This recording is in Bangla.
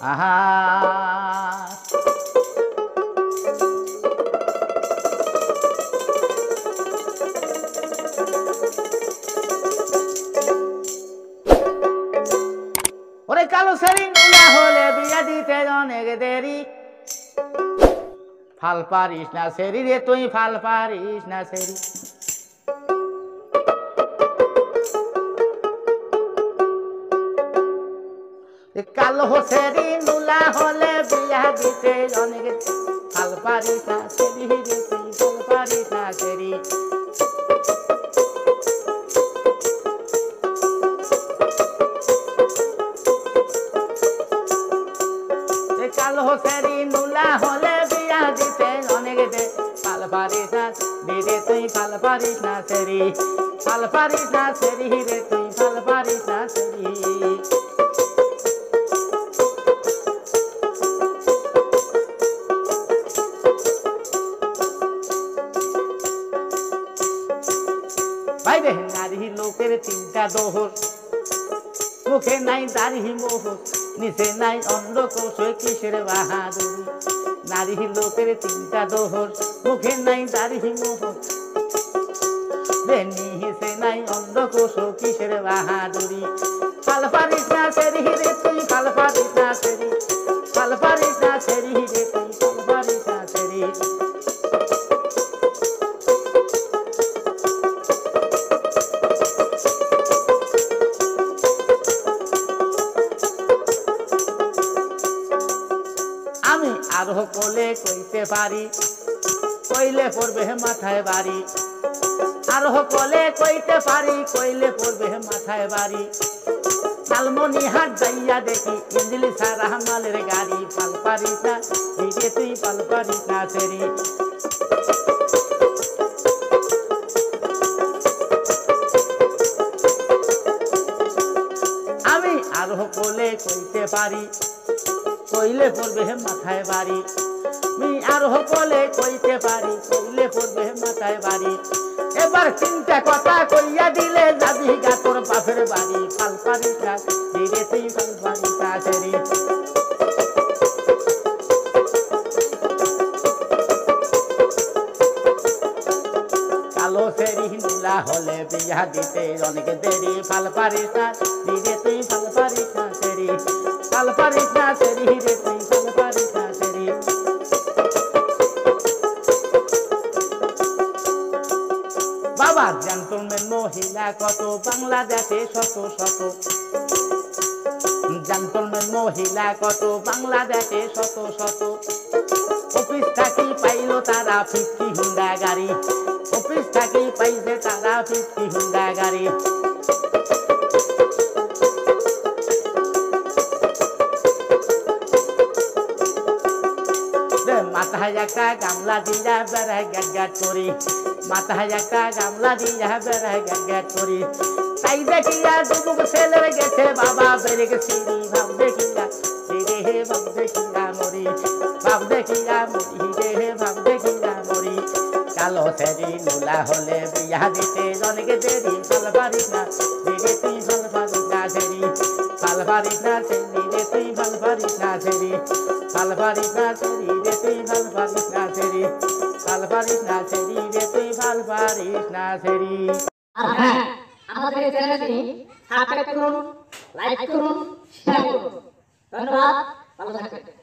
আহা ওরে কালো সেরি নুলা হলে বিয়া দিতে অনেক দেরি ফাল পারিস না সেরি রে তুই ফাল পারিস না সেরি কালো সেরি নুলা হলে বিয়া দিতে অনেক ফাল পারিস না সেরি রে তুই ফাল পারিস না সেরি কালো সেরি নুলা হলে বিয়া দিতে অনেক দে ফাল পারিস না দিদি তুই ফাল পারিস না সেরি ফাল পারিস না সেরি রে তুই ফাল পারিস না সেরি বাইরে নারী লোকের চিন্তা দোহর মুখে নাই দাড়ি মোহর নিচে নাই অন্ধকোষ কিসের বাহাদুরি নারী লোকের চিন্তা দোহর মুখে নাই দাড়ি মোহর নিচে নাই অন্ধকোষ কিসের বাহাদুরি ফাল পারিস না সেরি রে তুই ফাল পারিস না সেরি ফাল পারিস না সেরি রে তুই ফাল পারিস না সেরি আমি আরো কোলে কইতে পারি কইলে পড়বে মাথায় বাড়ি আরো কোলে কইতে পারি কইলে পড়বে মাথায় বাড়ি লালমনি হাট যাইয়া দেখি ইঞ্জিল সারা মালের গাড়ি পাল পারিস না দিদি তুই পাল পারিস না সেরি আমি আরো কোলে কইতে পারি কইলে পড়বে মাথায় বাড়ি আমি আরো কোলে কইতে পারি কইলে পড়বে মাথায় বাড়ি এবার চিন্তা কথা কইয়া দিলে যাবি গা তোর বাপের বাড়ি ফাল পারিস না দিদি তুই ফাল পারিস না সেরি কালো সেরি নুলা হলে বিয়া দিতে অনেক দেরি ফাল পারিস না দিদি তুই ফাল পারিস না সেরি ফাল পারিস না সেরি রে তুই ফাল পারিস না সেরি বাবা জেন্টলম্যান মহিলা কত বাংলাদেশে শত শত জেন্টলম্যান মহিলা কত বাংলাদেশে শত শত অফিস থাকি পাইলো তারা 50 হুন্ডা গাড়ি অফিস থাকি পাইছে তারা 50 হুন্ডা গাড়ি মাথায় একটা গামলা দিয়া বেড়ায় গ্যাট গ্যাট করি মাথায় একটা গামলা দিয়া বেড়ায় গ্যাট গ্যাট করি তাই দেখিয়া যুবক ছেলের গেছে বাবা বেড়ে গেছি ভাব দেখিয়া হে ভাব দেখিয়া মরি ভাব দেখিয়া মরি হে ভাব দেখিয়া মরি কালো সেরি নুলা হলে বিয়া দিতে অনেক দেরি ফাল পারিস না দিদি তুই ফাল পারিস না সেরি ফাল পারিস না সেরি রে তুই ফাল পারিস না সেরি ফাল পারিস না সেরি রে তুই ফাল পারিস না সেরি ফাল পারিস না সেরি রে তুই ফাল পারিস না সেরি আর হ্যাঁ আমাদের চ্যানেলটি সাবস্ক্রাইব করুন লাইক করুন শেয়ার করুন ধন্যবাদ ভালো থাকবেন।